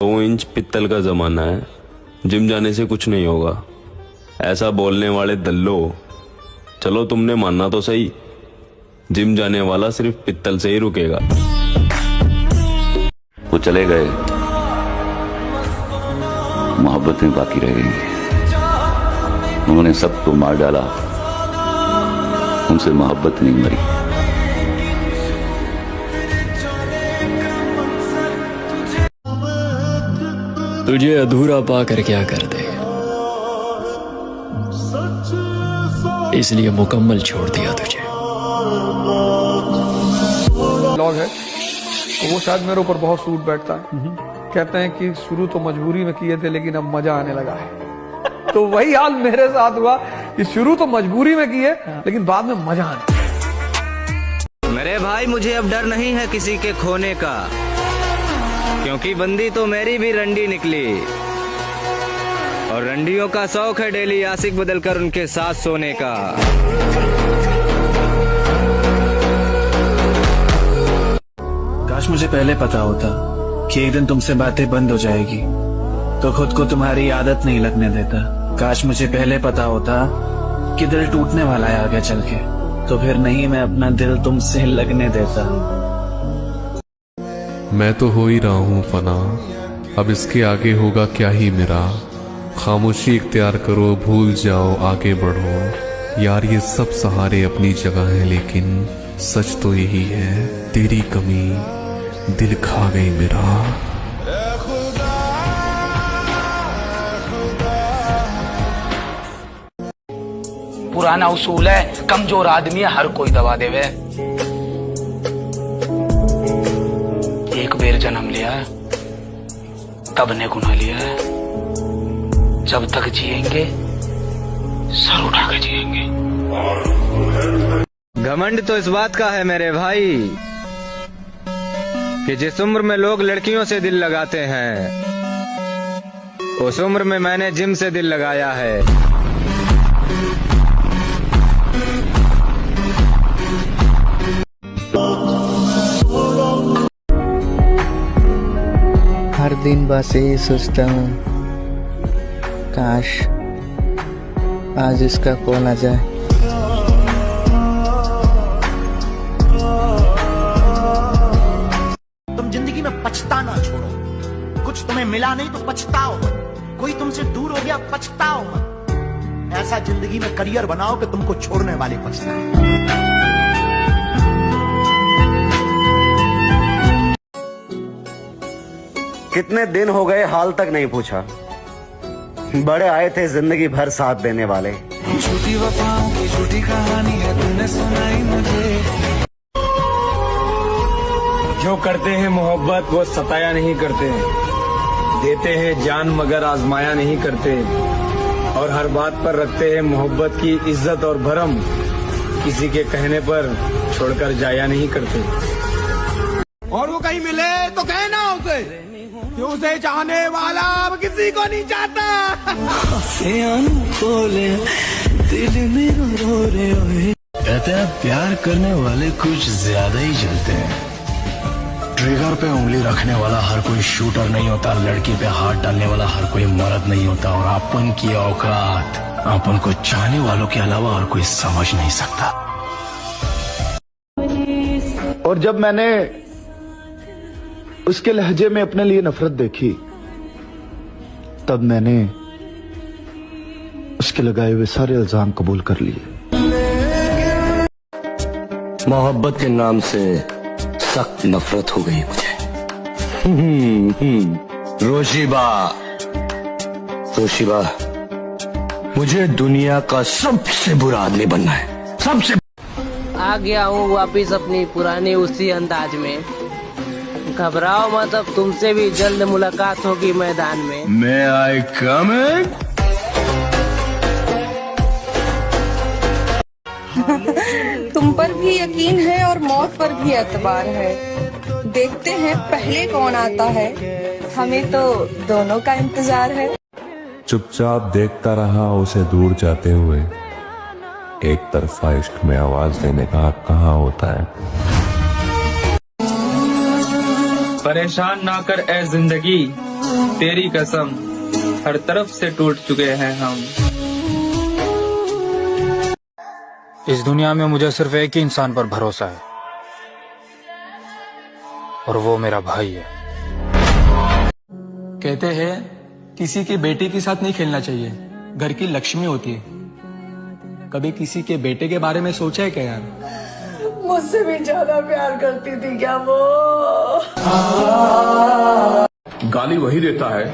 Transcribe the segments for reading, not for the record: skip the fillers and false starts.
2 inch पित्तल का जमाना है, जिम जाने से कुछ नहीं होगा। ऐसा बोलने वाले दल्लो, चलो तुमने मानना तो सही, जिम जाने वाला सिर्फ पित्तल से ही रुकेगा। वो चले गए, मोहब्बतें बाकी रह गई। उन्होंने सबको मार डाला, उनसे मोहब्बत नहीं मरी। तुझे अधूरा पाकर क्या करते, इसलिए मुकम्मल छोड़ दिया तुझे। लॉग है तो वो शायद मेरे ऊपर बहुत सूट बैठता है। कहते हैं कि शुरू तो मजबूरी में किए थे लेकिन अब मजा आने लगा है। तो वही हाल मेरे साथ हुआ कि शुरू तो मजबूरी में किए लेकिन बाद में मजा आने। मेरे भाई मुझे अब डर नहीं है किसी के खोने का, क्योंकि बंदी तो मेरी भी रंडी निकली, और रंडियों का शौक है डेली आशिक बदलकर उनके साथ सोने का। काश मुझे पहले पता होता कि एक दिन तुमसे बातें बंद हो जाएगी, तो खुद को तुम्हारी आदत नहीं लगने देता। काश मुझे पहले पता होता कि दिल टूटने वाला है आगे चल के, तो फिर नहीं मैं अपना दिल तुमसे लगने देता। मैं तो हो ही रहा हूँ फना, अब इसके आगे होगा क्या ही मेरा। खामोशी इख्तियार करो, भूल जाओ, आगे बढ़ो। यार ये सब सहारे अपनी जगह हैं, लेकिन सच तो यही है, तेरी कमी दिल खा गई मेरा। पुराना उसूल है, कमजोर आदमी है हर कोई दबा देवे। एक बेर जन्म लिया तब ने गुना लिया, जब तक जिएंगे सर उठा के जिएंगे। घमंड तो इस बात का है मेरे भाई कि जिस उम्र में लोग लड़कियों से दिल लगाते हैं, उस उम्र में मैंने जिम से दिल लगाया है। हर दिन बस यही सोचता हूँ, काश आज इसका कॉल आ जाए। तुम जिंदगी में पछताना छोड़ो, कुछ तुम्हें मिला नहीं तो पछताओ मत, कोई तुमसे दूर हो गया पछताओ मत। ऐसा जिंदगी में करियर बनाओ कि तुमको छोड़ने वाले पछताए। कितने दिन हो गए हाल तक नहीं पूछा, बड़े आए थे जिंदगी भर साथ देने वाले। झूठी वफाओं की झूठी कहानी है तूने सुनाई मुझे। जो करते हैं मोहब्बत वो सताया नहीं करते, देते हैं जान मगर आजमाया नहीं करते, और हर बात पर रखते हैं मोहब्बत की इज्जत और भरम, किसी के कहने पर छोड़कर जाया नहीं करते। और वो कहीं मिले तो कहना उसे कि उसे चाहने वाला अब किसी को नहीं चाहता। दिल में रो रहे कहते हैं प्यार करने वाले कुछ ज्यादा ही जलते हैं। ट्रिगर पे उंगली रखने वाला हर कोई शूटर नहीं होता, लड़की पे हाथ डालने वाला हर कोई मर्द नहीं होता, और अपन की औकात अपन को चाहने वालों के अलावा और कोई समझ नहीं सकता। और जब मैंने उसके लहजे में अपने लिए नफरत देखी, तब मैंने उसके लगाए हुए सारे इल्जाम कबूल कर लिए। मोहब्बत के नाम से सख्त नफरत हो गई मुझे। रोशिबा, रोशिबा, मुझे दुनिया का सबसे बुरा आदमी बनना है, सबसे। आ गया हूँ वापिस अपनी पुरानी उसी अंदाज में। घबराओ मत, अब तुमसे भी जल्द मुलाकात होगी मैदान में। May I come in? तुम पर भी यकीन है और मौत पर भी एतबार है। देखते हैं पहले कौन आता है, हमें तो दोनों का इंतजार है। चुपचाप देखता रहा उसे दूर जाते हुए, एक तरफा इश्क में आवाज देने का हक कहाँ होता है। परेशान ना कर ए जिंदगी, तेरी कसम हर तरफ से टूट चुके हैं हम। इस दुनिया में मुझे सिर्फ एक ही इंसान पर भरोसा है और वो मेरा भाई है। कहते हैं किसी के बेटे के साथ नहीं खेलना चाहिए, घर की लक्ष्मी होती है। कभी किसी के बेटे के बारे में सोचा है क्या यार? मुझसे भी ज्यादा प्यार करती थी क्या वो? गाली वही देता है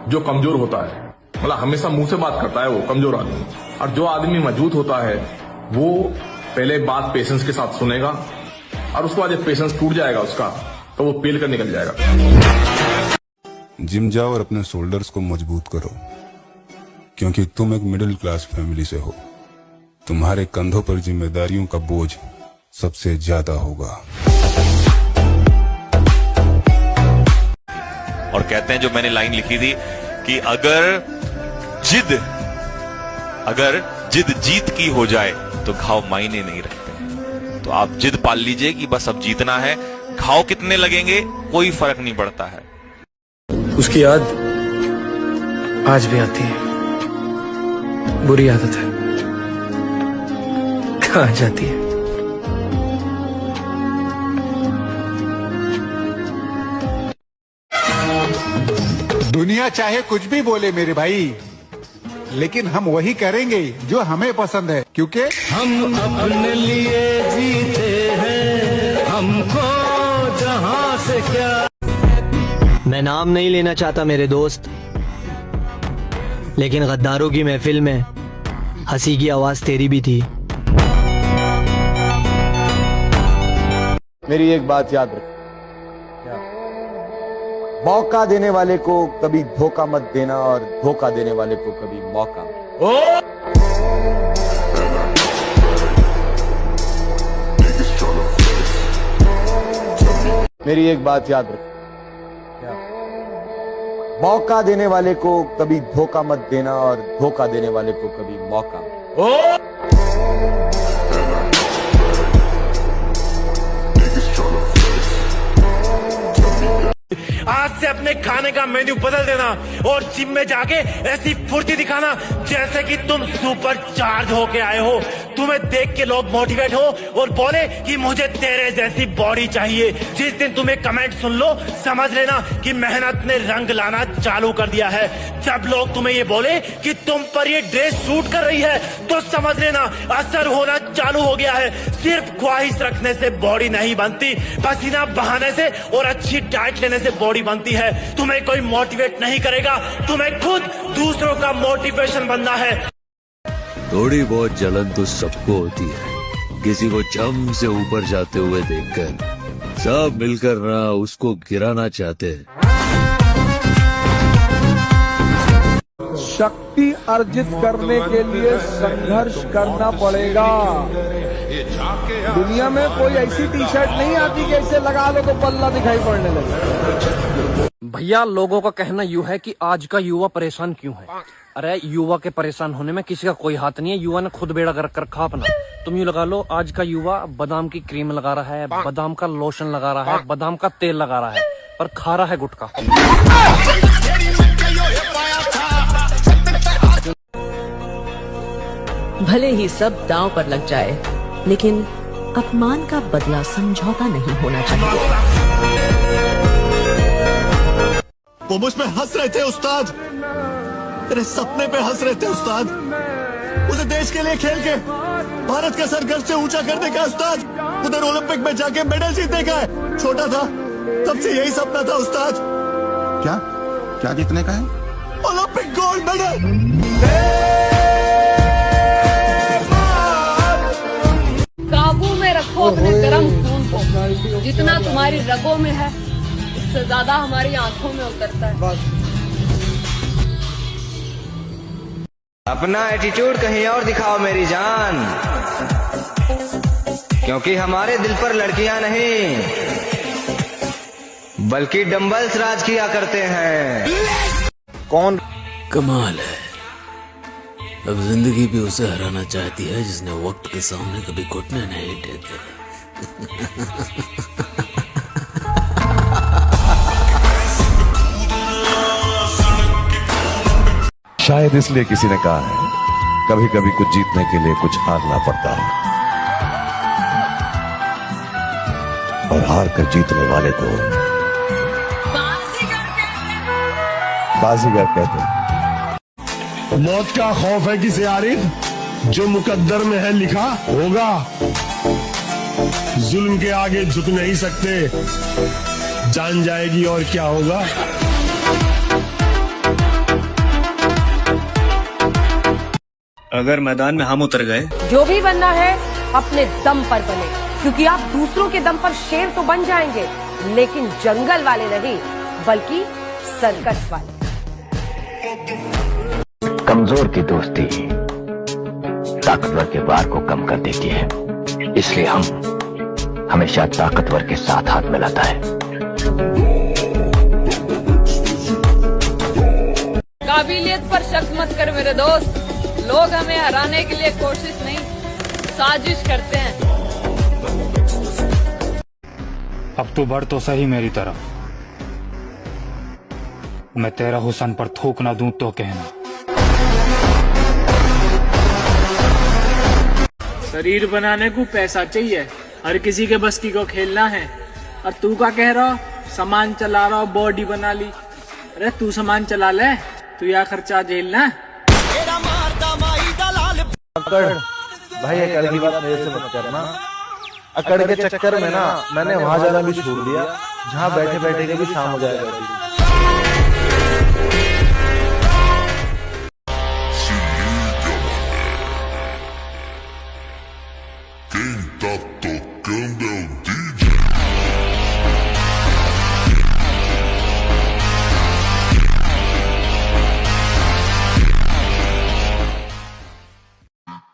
जो कमजोर होता है, मतलब हमेशा मुंह से बात करता है वो कमजोर आदमी। और जो आदमी मजबूत होता है वो पहले बात पेशेंस के साथ सुनेगा और उसके बाद जब पेशेंस टूट जाएगा उसका तो वो पेल कर निकल जाएगा। जिम जाओ और अपने शोल्डर्स को मजबूत करो, क्योंकि तुम एक मिडिल क्लास फैमिली से हो। तुम्हारे कंधों पर जिम्मेदारियों का बोझ सबसे ज्यादा होगा। और कहते हैं जो मैंने लाइन लिखी थी कि अगर जिद जीत की हो जाए तो घाव मायने नहीं रखते। तो आप जिद पाल लीजिए कि बस अब जीतना है, घाव कितने लगेंगे कोई फर्क नहीं पड़ता है। उसकी याद आज भी आती है, बुरी आदत है, कहाँ जाती है? दुनिया चाहे कुछ भी बोले मेरे भाई, लेकिन हम वही करेंगे जो हमें पसंद है, क्योंकि हम अपने लिए जीते हैं, हमको जहां से क्या। मैं नाम नहीं लेना चाहता मेरे दोस्त, लेकिन गद्दारों की महफिल में हंसी की आवाज तेरी भी थी। मेरी एक बात याद रख, मौका देने वाले को कभी धोखा मत देना और धोखा देने वाले को कभी मौका। मेरी एक बात याद रख, मौका देने वाले को कभी धोखा मत देना और धोखा देने वाले को कभी मौका। आज से अपने खाने का मेन्यू बदल देना और जिम में जाके ऐसी फुर्ती दिखाना जैसे कि तुम सुपर चार्ज होके आए हो। तुम्हें देख के लोग मोटिवेट हो और बोले कि मुझे तेरे जैसी बॉडी चाहिए। जिस दिन तुम्हें कमेंट सुन लो समझ लेना कि मेहनत ने रंग लाना चालू कर दिया है। जब लोग तुम्हें ये बोले कि तुम पर ये ड्रेस सूट कर रही है तो समझ लेना असर होना चालू हो गया है। सिर्फ ख्वाहिश रखने से बॉडी नहीं बनती, पसीना बहाने से और अच्छी डाइट लेने से बॉडी बनती है। तुम्हें कोई मोटिवेट नहीं करेगा, तुम्हें खुद दूसरों का मोटिवेशन बनना है। थोड़ी बहुत जलन तो सबको होती है, किसी को जम से ऊपर जाते हुए देखकर सब मिलकर ना उसको गिराना चाहते हैं। शक्ति अर्जित करने के लिए संघर्ष करना पड़ेगा। दुनिया में कोई ऐसी टी शर्ट नहीं आती कि ऐसे लगा लो तो पल्ला दिखाई पड़ने लगे। भैया लोगों का कहना यूं है कि आज का युवा परेशान क्यों है। अरे युवा के परेशान होने में किसी का कोई हाथ नहीं है, युवा ने खुद बेड़ा कर रखा अपना। तुम यूं लगा लो आज का युवा बादाम की क्रीम लगा रहा है, बादाम का लोशन लगा रहा है, बादाम का तेल लगा रहा है, पर खा रहा है गुटखा। भले ही सब दांव पर लग जाए, लेकिन अपमान का बदला समझौता नहीं होना चाहिए। वो मुझ पे हंस रहे थे उस्ताद, तेरे सपने पे हंस रहे थे उस्ताद। उसे देश के लिए खेल के भारत का सर गर्व से ऊंचा करने का उस्ताद, उधर ओलंपिक में जाके मेडल जीतने का है। छोटा था तब से यही सपना था उस्ताद। क्या क्या जीतने का है? Olympic gold medal. काबू में रखो अपने गर्म खून को, जितना तुम्हारी रगों में है उससे ज्यादा हमारी आंखों में उतरता है। अपना एटीट्यूड कहीं और दिखाओ मेरी जान, क्योंकि हमारे दिल पर लड़कियां नहीं बल्कि डंबल्स राज किया करते हैं। कौन? कमाल है, अब जिंदगी भी उसे हराना चाहती है जिसने वक्त के सामने कभी घुटने नहीं टेके। शायद इसलिए किसी ने कहा है कभी कभी कुछ जीतने के लिए कुछ हारना पड़ता है, और हार कर जीतने वाले को बाजीगर कहते हैं। मौत का खौफ है किसे आरिफ? जो मुकद्दर में है लिखा होगा। जुल्म के आगे झुक नहीं सकते, जान जाएगी और क्या होगा। अगर मैदान में हम उतर गए, जो भी बनना है अपने दम पर बने, क्योंकि आप दूसरों के दम पर शेर तो बन जाएंगे, लेकिन जंगल वाले नहीं, बल्कि सर्कस वाले। कमजोर की दोस्ती ताकतवर के वार को कम कर देती है, इसलिए हम हमेशा ताकतवर के साथ हाथ मिलाता है। काबिलियत पर शक मत कर मेरे दोस्त, लोग हमें हराने के लिए कोशिश नहीं साजिश करते हैं। अब तू बढ़ तो सही मेरी तरफ, मैं तेरा हुस्न पर थूक ना दूं तो कहना। शरीर बनाने को पैसा चाहिए, हर किसी के बस की को खेलना है। और तू क्या कह रहा हो, सामान चला रहा हो, बॉडी बना ली। अरे तू सामान चला ले, तू या खर्चा झेलना। अकड़ भाई, अकड़ की बात मेरे से मत करना। अकड़ के चक्कर में ना मैंने वहां जाना भी छोड़ दिया जहां बैठे बैठे के भी शाम हो जाएगा।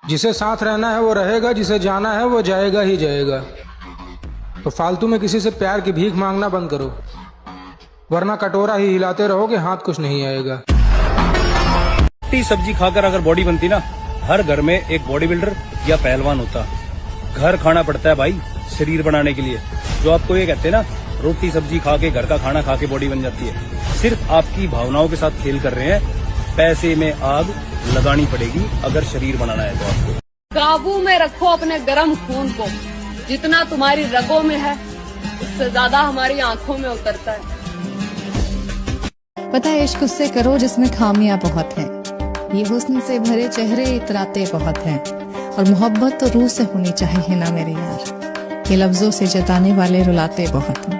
जिसे साथ रहना है वो रहेगा, जिसे जाना है वो जाएगा ही जाएगा। तो फालतू में किसी से प्यार की भीख मांगना बंद करो, वरना कटोरा ही हिलाते रहोगे, हाथ कुछ नहीं आएगा। रोटी सब्जी खाकर अगर बॉडी बनती ना, हर घर में एक बॉडी बिल्डर या पहलवान होता। घर खाना पड़ता है भाई शरीर बनाने के लिए। जो आपको ये कहते हैं ना, रोटी सब्जी खा के, घर का खाना खा के बॉडी बन जाती है, सिर्फ आपकी भावनाओं के साथ खेल कर रहे हैं। पैसे में आग लगानी पड़ेगी अगर शरीर बनाना है तो आपको। काबू में रखो अपने गर्म खून को, जितना तुम्हारी रगों में है उससे ज्यादा हमारी आंखों में उतरता है। पता है इश्क उससे करो जिसमें खामियां बहुत हैं, ये हुस्न से भरे चेहरे इतराते बहुत हैं, और मोहब्बत तो रूह से होनी चाहिए ना मेरे यार, ये लफ्जों से जताने वाले रुलाते बहुत हैं।